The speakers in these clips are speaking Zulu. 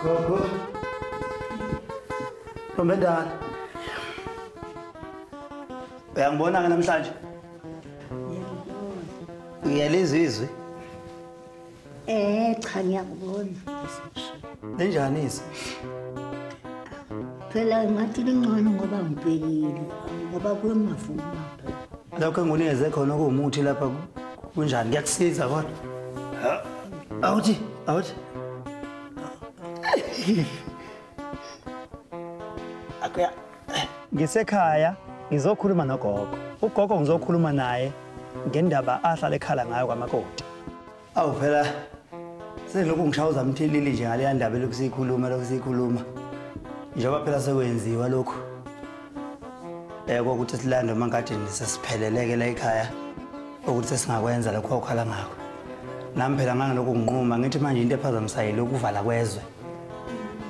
Gogo. Pembedaan. Uyangibona ke namhlanje? Uyalizwa izwi? Cha ngiyakubona. Lenjani izwi? Phela ngathi lingcono ngoba ngibhekile ngoba kuyemavuma. Lokho engunikeze khona kuwumuthi lapha kunjani kuyakusiza kodwa? Awuthi. Akuya. Ngisekhaya ngizokhuluma nogogo. Ugogo ngizokhuluma naye ngendaba ahlala ekhala ngayo kwamakoti. Awu phela selokhu ngishawuza umthilili nje ngale ndaba lokusikhuluma. Njengoba phela sekwenziwa lokho. Kokuthi silando mangathi sesipheleleke la ekhaya ukuthi sesingakwenza lokho okhala ngakho. Nami phela ngangilokhu nginquma ngithi manje into ephazamisayo lokuvala kwezwe.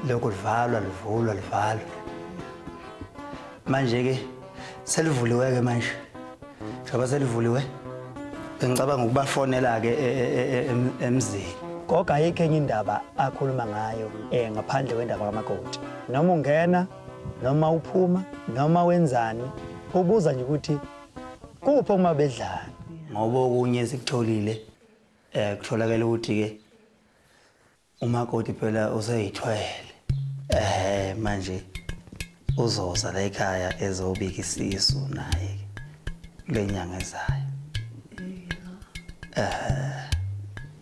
Lokho livalwa livulwa. Manje ke selivuliwe ke manje. Njengoba selivuliwe ngicabanga ukubafonela ke emzini. Gogo ayikho enye indaba akhuluma ngayo ngaphandle kwendaba kamakoti. Noma ungena noma uphuma noma wenzani ubuza nje ukuthi kuphi uma bedlala. Ngoba okunye sikutholile kutholakala ukuthi ke umakoti phela useyithwele. Manje uzoza la ekhaya ezobika isisu naye lenyanga ezayo.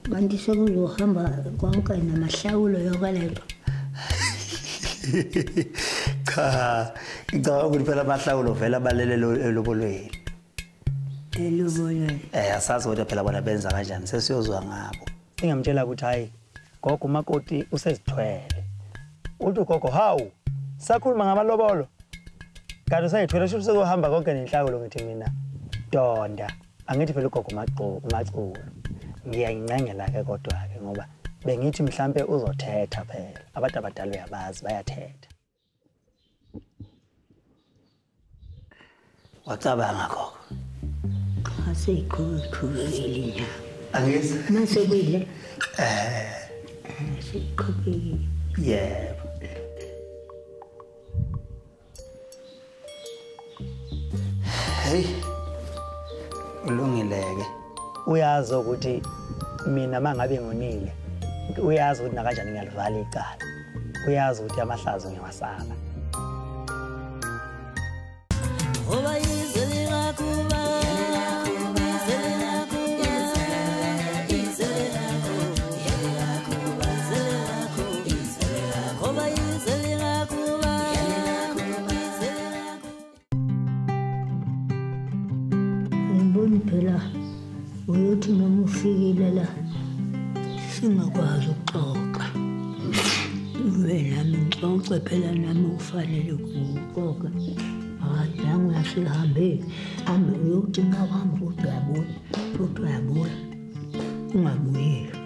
Manje sekuzohamba konke namahlawulo yokalelo. Cha, ngicabanga ukuthi phela amahlawulo vela abalele elobolweni. Elobolweni. Asazi ukuthi phela bona benza kanjani sesiyozwa ngabo. Ngingamtshela ukuthi hayi gogo umakoti usezithwele. Uthi gogo hawu sakhuluma ngamalobolo. Kanti usayithwele sho sokuhamba konke nenhlawulo ngithi mina donda. Angithi phela ugogo umaculo. Ngiyayincengela ke kodwa ke ngoba bengithi mhlambe uzothetha phela. Abantu abadala uyabazi bayathetha. Wacabanga gogo. Aseyikhulile. Angithi mase kwile. Siqhubeke. Yebo. Hey. Ulungileke. Uyazi ukuthi mina mangabe ngonile. Uyazi ukuthi nakanjani ngiyalivala icala. Uyazi ukuthi amahlazo ngiyawasaba. Oba yizelela kuba phela uyothi noma ufikile la singakwazi ukuxoxa. Wena ngixoxe phela nami ufanele ukuxoxa. Akadanga uyasihambe hambe uyothi ngahamba uyabuya ungabuyeli.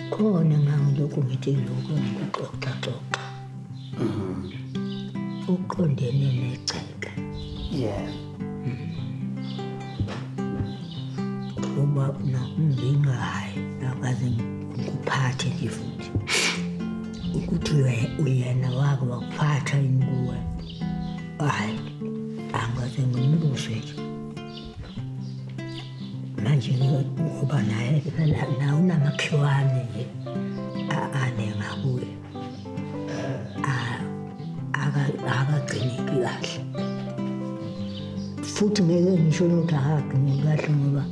Khona ngangilokhu ngithi lokho ngikuxoxa. Uqondene neceke. Yeah. Ngoba nakumbingayi akaze ngikuphathe nje futhi. Ukuthi uyena wake wakuphatha inguwe. Hayi, angaze ngimluse nje. Manje ngoba naye phela nawe unamakhiwane nje. Ane ngakuye. Akagcineki kahle. Futhi ngeke ngisho ukuthi akagcineki kahle ngoba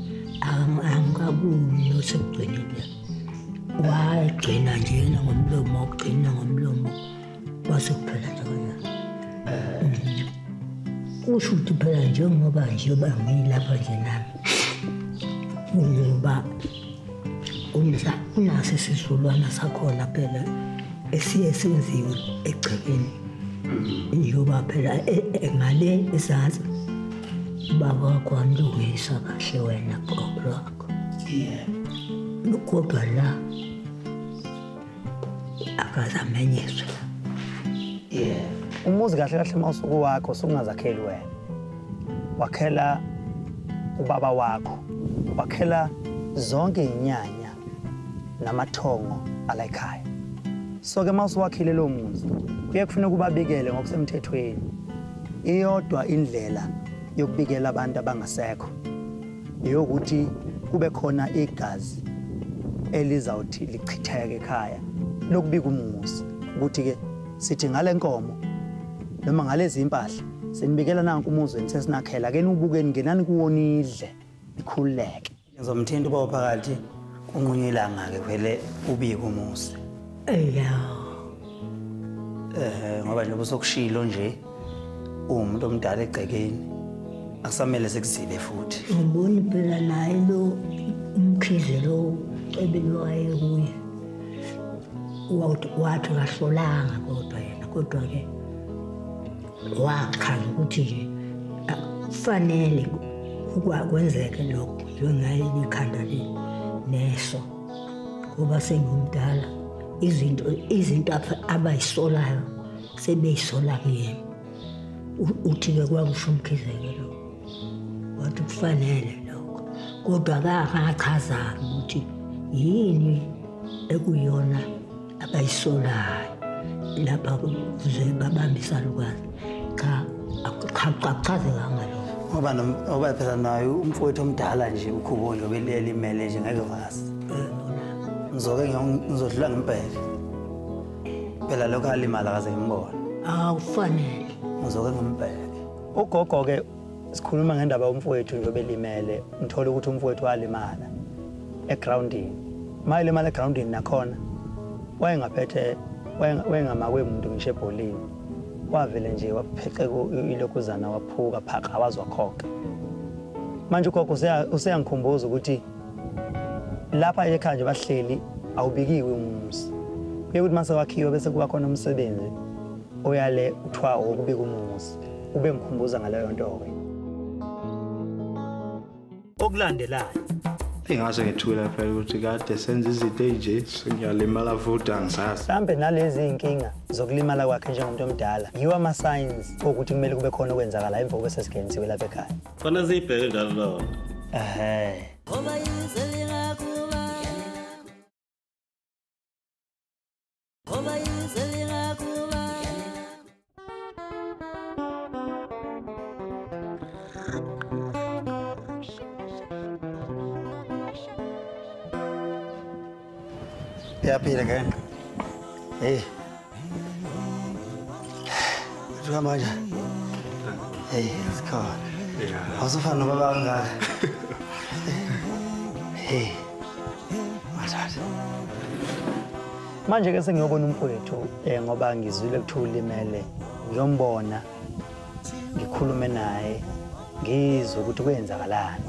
angikabuni nosekugcinile. Wagcina njena ngomlomo base kuphela nje kanje. Kusho ukuthi phela njengoba ngilapha nje nami. Ngoba unaso isiZulwana sakhona phela esiye senziwe egcekeni. Njengoba phela ngale ezazi baba kwandungisa kahle wena gogo lakho. Yeah. Kodwa la akazamenyezwe. Yeah. Umuzi kahle mawusuku wakho sungazakheli wena. Wakhela ubaba wakho. Wakhela zonke inyanya namathongo ala ekhaya. So ke mawusuwakhile lo muzi kuye kufanele kubabikele ngokusemthethweni iyodwa indlela yokubikela abantu abangasekho eyokuthi kube khona igazi elizawuthi lichitheke ekhaya lokubika umuzi ukuthi ke sithi ngale nkomo noma ngalezi impahla senibikela nanku umuzweni sesinakhela ke nubukeni ngenani kuwonidle ikhululeke ngizomthinta uba phakathi kunqunywe ilanga ke vele ubike umuzi ngoba nje bosokushilo nje umuntu omdala egcekeni akusamele sekuzile futhi ngiboni phela naye lo umkhize lo ebelwaye kuye wathi kahlolanga kodwa yena kodwa ke wakhala ukuthi nje kufanele kwenzeke lokho njengaye ikhanda neso kuba sengumdala izinto abayisolayo sebeyisola kuyena uthi ke kwakusho umkhizeke lo wathi kufanele lokho kodwa akachaza ukuthi yini ekuyona abayisolayo lapha kuze babambisana ukwazi cha akuchazeka ngalokho ngoba phela nayo umfowethu omdala nje ukhubo nje obelimele nje ngeke vasi ngizodlula ngempela phela lokho alimala kaze ngimbona awufanele ngizoke ngimbheke ugogo ke sikhuluma ngendaba yomfowethu nje obelimele ngithola ukuthi umfowethu walimala egroundini mayilimala egroundini nakhona wayengaphethe wayengamakwe umuntu ngisho ebholini wavele nje wapheqeka ilokhuzana waphuka phaka wazwakhokha manje ugogo useyangikhumbuza ukuthi lapha ekhaya nje bahleli awubikiwe umuzi bekuthi mase wakhiwa bese kuba khona umsebenzi oyale uthiwa ukubika umuzi ube ngikhumbuza ngaleyo nto ke okulandelayo ingase ngithula phela ukuthi kade senze izinto nje singiyalimala futhi angisazi mhlambe nalezi inkinga zokulimala kwakhe njengomuntu omdala yiwa ama signs ukuthi kumele kube khona okwenzakala emva kokuba sesigeniwe lapha ekhaya Fana siyibheke njalo lo Ngoba yizelinga kuba Ngoba yizelinga kuba Yaphila ke hey Uthwa manje hey sikhona awusafana nobaba ngaka hey mathatha manje ke sengiyobona umfowethu ngoba ngizwile kuthula imele ngiyombona ngikhulume naye ngizwe ukuthi kwenzakalani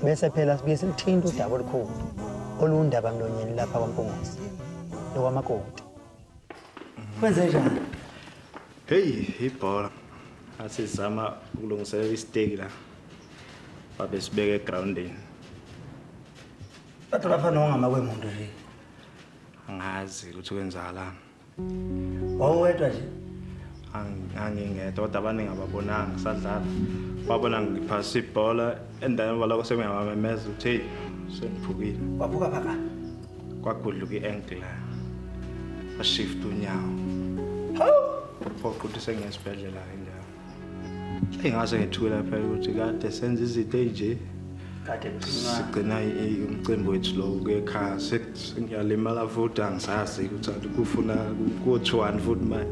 bese phela sibuye silithinta udaba olukhulu olundaba mlonyeni lapha kwaMpunguzi lokwamakoti kwenze njani hey ibhola asizama ukulungiselela isteki la babe sibeke egroundini bathi lapha nongama kwemuntu nje angazi ukuthi kwenzakalani wawedwa nje angingedwa kodwa abaningi ababonanga sadlala babona ngiphasa ibhola endaweni baloko semiyamameza uthi hey sengiphukile waphuka phaka kwagudluka i-ankle washift unyawo phoquthe sengesibhedlela endawo ingase ngithula phela ukuthi kade senze izinto nje kade sigcina umcimbi wethu lo kuyekhaya sengiyalimala futhi angisazi ukuthi kufuna ku2 futhi manje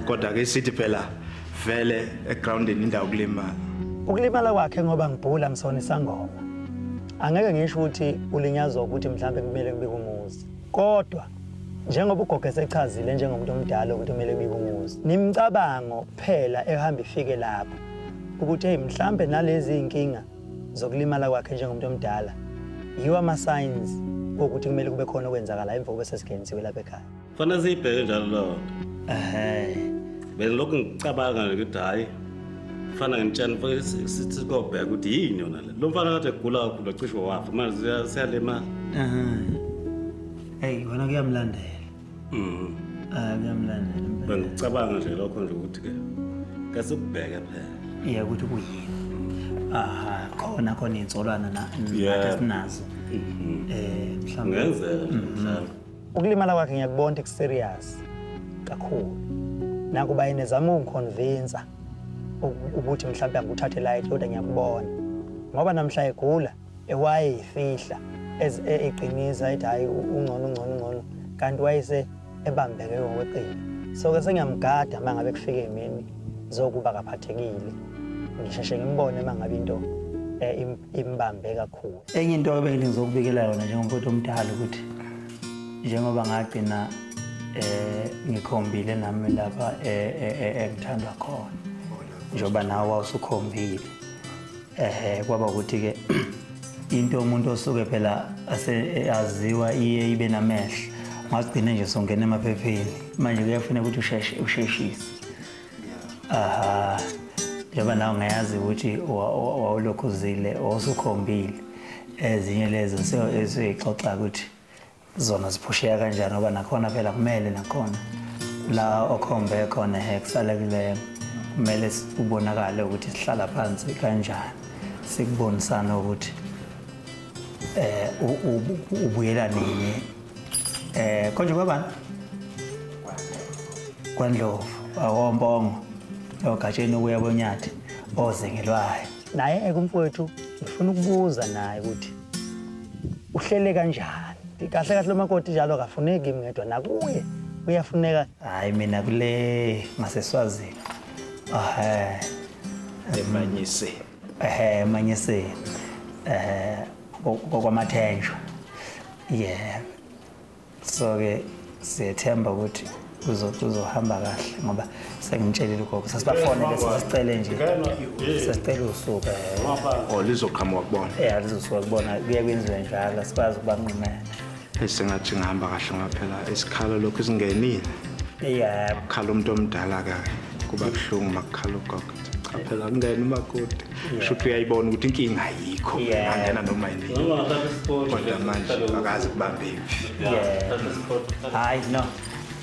kodwa ke sithi phela vele egroundini indawo kulimala ukulimala kwakhe ngoba ngibhula ngisona isangoma angeke ngisho ukuthi ulinyazwa ukuthi mhlambe kumele kubike umuzi kodwa njengoba ugogo esechazile njengomuntu omdala ukuthi kumele kubike umuzi nimcabango kuphela ehamba ifike lapho ukuthi hey mhlambe nalezi inkinga zokulimala kwakhe njengomuntu omdala yiwa ama signs ukuthi kumele kube khona okwenzakala emva kokuba sesigeniwe lapha ekhaya Fana siyibheke njalo lo Belokhu ngicabanga ukuthi hayi fana ngitshana futhi sithi kobheka ukuthi yini yona le lo mfana kade egula kakhulu cishe wafa manje siyalema hey wena kuyamlandela kuyamlandela bengicabanga nje lokho nje ukuthi ke kasubheke phela ukuthi kuyini khona insolwana nathi sinazo mhlawumbe ngenzeka mhlawumbe ukulimala kwakhe ngiyakubona ukuthi serious kakhulu nakuba inezama ungiconvince ukuthi mhlawumbe anguthathe light kodwa ngiyakubona ngoba namhla egula ewayifihla eqinisa ethi hayi ungcono kanti wayese ebambeke ngokweqile so ke sengiyamgada mangabe kufike imini zokuba kaphathekile ngisheshe ngimbone mangabe into imbambe kakhulu enye into ebengizokubikela yona njengomfowethu omdala ukuthi njengoba ngagcina ngikhombile nami lapha engithandwa khona njoba nawe wawusukhombile kwaba ukuthi ke into umuntu osuke phela aziwa ibe namehlo ngagcina nje songena emaphepheni manje kuyafuneka ukuthi usheshise njoba nawe ngayazi ukuthi wawulokhuzile wawusukhombile ezinye lezo esixoxa ukuthi zona ziphusheka kanjani ngoba nakhona phela kumele nakhona la okhombe khona kusalekileyo kumele ubonakale ukuthi sihlala phansi kanjani sikubonisana ukuthi ubuyela nini konje kwabani kwaNdlovu awombongo ogatsheni ukuya bonyati ozengelwayo naye kumfowethu ngifuna ukubuza naye ukuthi uhlele kanjani kahle kahle umakoti njalo akafuneki ngedwa nakuye uyafuneka hayi mina kule ngaseswazini emanyise kokwamathenjwa so ke siyethemba ukuthi uzohamba kahle ngoba sengimtshelile ugogo sasibafone bese sicele nje sasicela usuku lizoqhamuka kubona lizosuka kubona kuye kwenziwe njalo sibazi ukubanqumela esengathi ngihamba kahle ngaphela isikhalo lokho isingenile khala umuntu omdala kahle kuba buhlungu makukhala ugogo cha phela kungena umakoti shuthi uyayibona ukuthi inkinga ayikho angena noma yini kodwa manje akazi kubambephi hayi no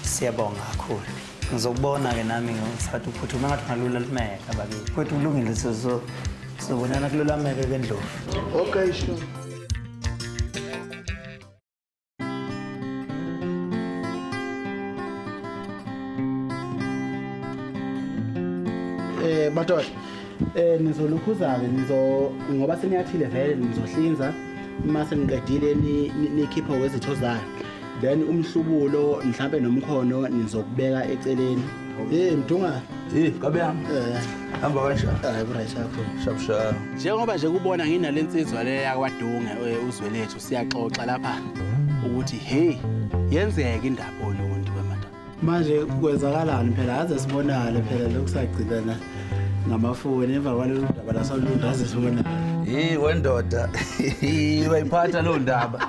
siyabonga kakhulu ngizokubona ke nami ngisathi uphuthuma ngathi ngalula limeka bakithi kwethu kulungile sizobonana kulula limeka keNdlovu okay sure Madoda nizolukhuza-ke ngoba seniyathile vele nizohlinza mase niqedile nikhipha wezitho zayo then umhlubulo mhlambe nomkhono nizokubeka eceleni mdunga kabe yami hamba kanjani right yakho shapshap njengoba nje kubona nginalensizwa le yakwadunga uzwe lethu siyaxoxa lapha ukuthi hey yenzeke indaba oluntu wemadoda manje kwenzakalani phela aze sibonale phela lokusagcilana ngamafoni emva kwalolu daba lasoluntu aze sibonale wendoda bayiphatha lo ndaba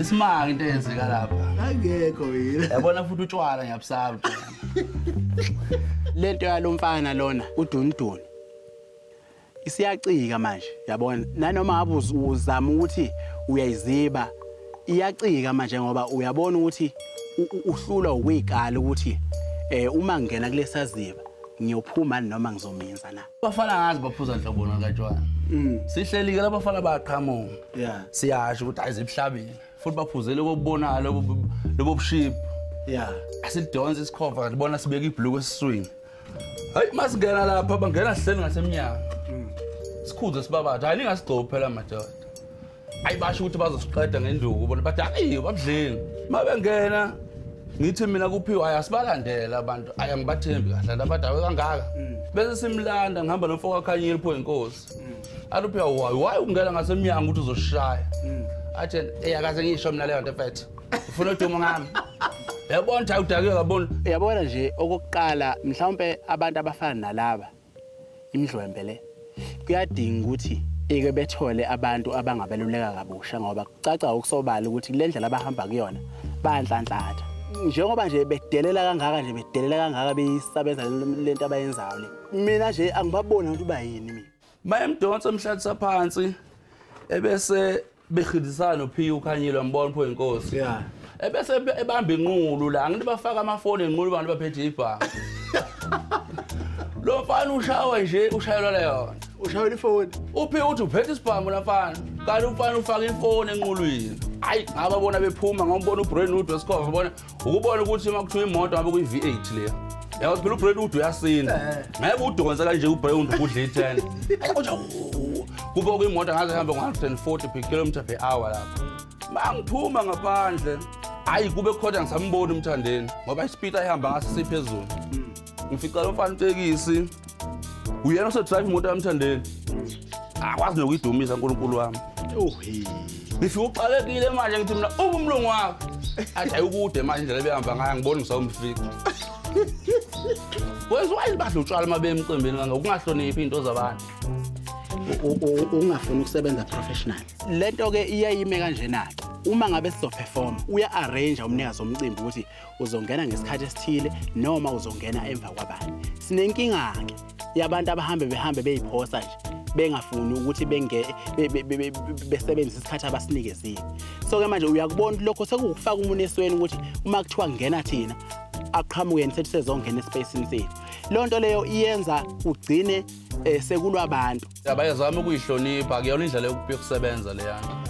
isimanga into eyenzeka lapha angekho yini yabona futhi utshwala ngiyabusaba lento yalomfana lona udunduni isiyacika manje yabona nanoma ngabe uzama ukuthi uyayiziba iyacika manje ngoba uyabona ukuthi uhlulwa ukwikala ukuthi uma ngena kulesaziba ngiyophuma noma ngizomenza na bafana ngazi baphuza nhlobona kaTjwana sihleli ke labafana baqhamuka siyasho ukuthi ayizibuhlabeni futhi baphuzele kokubonala lobo buship asidonse isikhova ngibona sibeka ibhlue esiswini hayi masingena lapha bangena sihleli ngasemnyango sikhuze sibabatha hayi lingasigcobi phela madoda ayi basho ukuthi bazosiqeda ngenduku bona bathi hayi babudleni mabengena ngithi mina kuphiwa ayasibalandela abantu ayangibathembi kahle labadawe kangaka bese simlanda ngihamba nomfoko wakhanyile pho inkosi aluphiwa why ungena ngasemnyango ukuthi uzoshaya athi eyakaze ngisho mina leyo nto mfethu ufuna udumo ngami yabona ukuthi awudake kabona yabona nje okokuqala mhlawumbe abantu abafana nalaba imidlwembe le kuyadinga ukuthi ike bethole abantu abangabeluleka kabusha ngoba kucaca ukusobala ukuthi kule ndlela abahamba kuyona bayanhlanhlatha njengoba nje bedelela kangaka beyisabenza lento abayenzayo le mina nje angibaboni ukuthi bayini mina bayemdonsa emhlathisa phansi ebese behidisana nophiwa ukhanyile wambona pho inkosi ebese ebamba inqulu la ngithi bafaka amafoni enqulu abantu baphethe ibhanga lo mfana ushawa nje ushayelwa leyo Ushayela ifoni. uphe uthi uphethe isibhamu la mfana kanti umfana ufaka ifoni enqulwini hayi ngaba bona bephuma ngombona uBrainwood wesikhova bona ukubona ukuthi makuthiwa imoto ngabe kuyi V8 leya yazi phela uBrainwood uyasinda ngeke udonsa kanje uBrainwood ukudla i10 kube kuyimoto ngaze hamba ngo140 per kilometer per hour lapho mangiphuma ngaphandle hayi kube khona ngisambona umthandeni ngoba ispeed ayihamba ngaso siphezulu ngifica lo mfana tekisi uyena osedrive imoto yamthandeni akwazi nokuyidumisa uNkulunkulu wami ngifika uqalekile manje ngithi mina umlungu wakho athi ayikude manje indlela ebehamba ngayo ngibona ngisawumfika kwenziwa ibadla utshwala mabe emcimbini kanga ukungahloniphi into zabantu ungafuni ukusebenza professional. Lento ke iyayime kanjena ke. Uma ngabe sizoperform, uya-arrange umnikazi womcimbi ukuthi uzongena ngesikhathi esithile noma uzongena emva kwabani. Sinenkinga ke yabantu behambe beyiphosa nje bengafuni ukuthi besebenzise isikhathi abasinikezile. So ke manje uyakubona lokho sekukufaka umuntu esweni ukuthi uma kuthiwa ngena thina aqhamuke nisethi sezongena espaceni sethu. Lonto leyo iyenza ugcine sekulwabantu abayezama ukuyihlonipha kuyona indlela yokusebenza leyana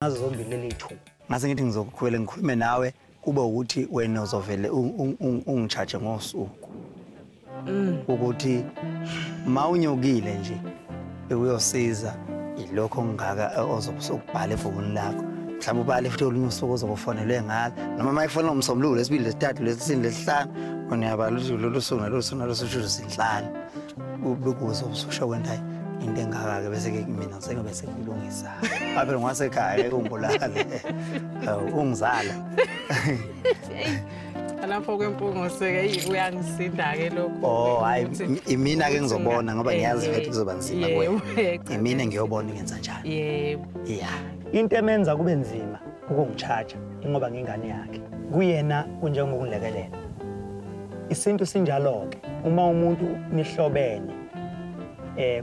ngazo zombili lethu ngase ngithi ngizokukhwela ngikhulume nawe kube ukuthi wena uzovele ungicharge ngosuku ukuthi mawunyukile nje uyosiza ilokho ngaka ozokubhala efoni lakho mhlawumbe ubale futhi olunye usuku ozokufonelwe ngalo noma mayifonela umsombululo lesibili lesithathu lesisini lesihlanu uniyabala ukuthi lolu suku nalo sisho sinhlanu ubekuzo ususho kwenda into engaka ke bese ke mina sengabe sekulungisa abe ngwasekhaya ungibulale ungizala lapho kwempungo seke uyangisinda ke lokho oh hayi imina ke ngizobona ngoba ngiyazi futhi kuzoba nzima kuwe imina ngiyobona ngenza njani yebo yeah into emenza kube nzima ukungicharge ngoba ngingane yakhe kuyena unjengokulekelela isinto sinjalo ke uma umuntu nihlobene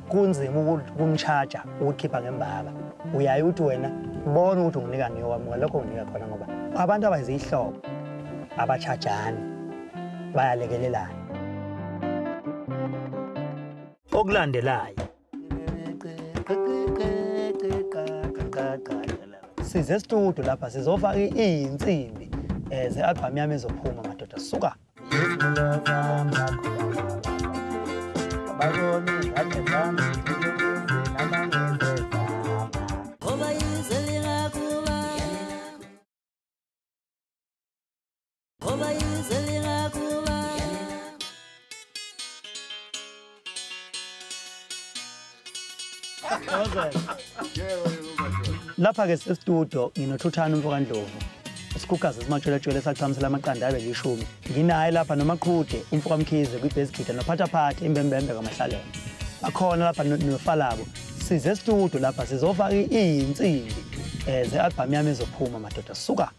kunzima ukumcharge ukukhipha ngembaba uyaye uthi wena bona ukuthi unginika ngiyowami lokho unginika khona ngoba abantu abayizihlobo abachajana bayalekelelana okulandelayo size studio lapha sizofaka izinsimbi ze-album yami ezophuma madoda suka lapha ke studio nginoThuthana umfokandlovu isikhukazi simatsheletshelwe esaqhamisela amaqanda abe 10 nginaye lapha nomaqhude umfokamkhize kwiBassGuitar nophathaphatha imbembembe kaMahlalele bakhona lapha noFalabo size studio lapha sizofaka izinsimbi ze-album yami ezophuma madoda suka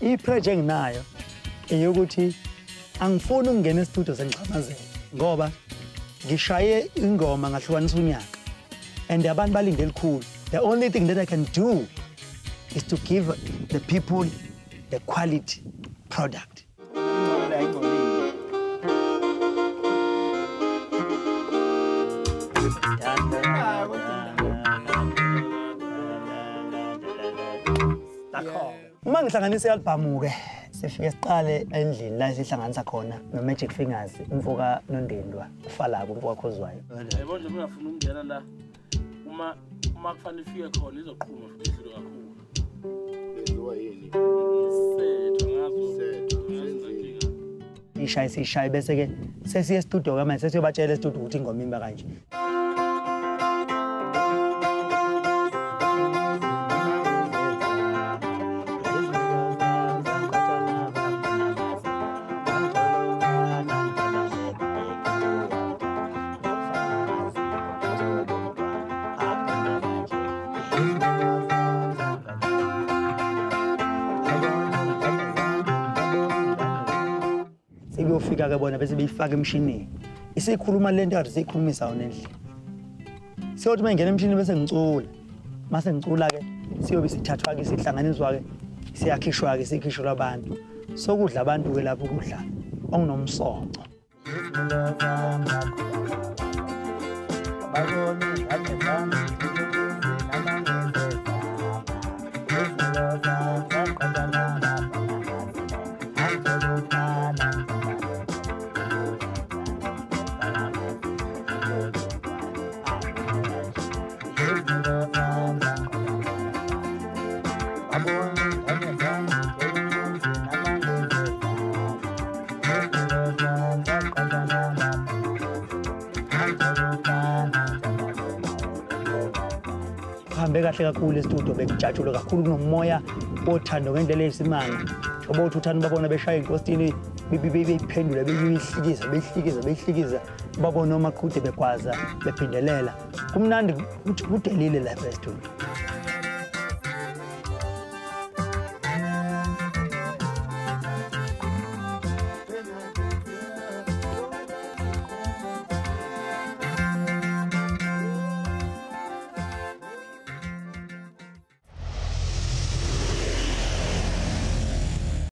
iproject nayo eyokuthi angifuni ukungena estudio sengichamazela ngoba ngishaye ingoma ngahlukanisa unyaka and abantu balinde elikhulu the only thing that I can do is to give the people the quality product uma ngihlanganisa i-album ke sifike siqale endlini la sihlanganisa khona no Magic Fingers umfoka noNdendwa uFalabo umfoka Khuzani yebo nje ngingafuna ukungena la uma kufanele ifike khona izoqhuma futhi idlule kakhulu lenziwa yini ishaye bese ke sesiye studio ke manje sesiyobatshela studio ukuthi ingoma imba kanje bayibheka ke bona bese beyifaka emshinini isikhuluma lento kade siyikhulumisa yona endlini siyothi mangena emshinini bese ngicula mase ngicula ke siyobe sithathwa ke sihlanganiswa ke siyakhishwa ke sikhishwa abantu sokudla abantu ke lapho ukudla okunomsoco hambe kahle kakhulu estudio bekujatshule kakhulu kunomoya othando ngendlela eyisimanga ngoba uthi uthanda babona beshaya inkostini beyiphendula beyihlikiza babona omaqhude begwaza bephindelela kumnandi kudelile lapha estudio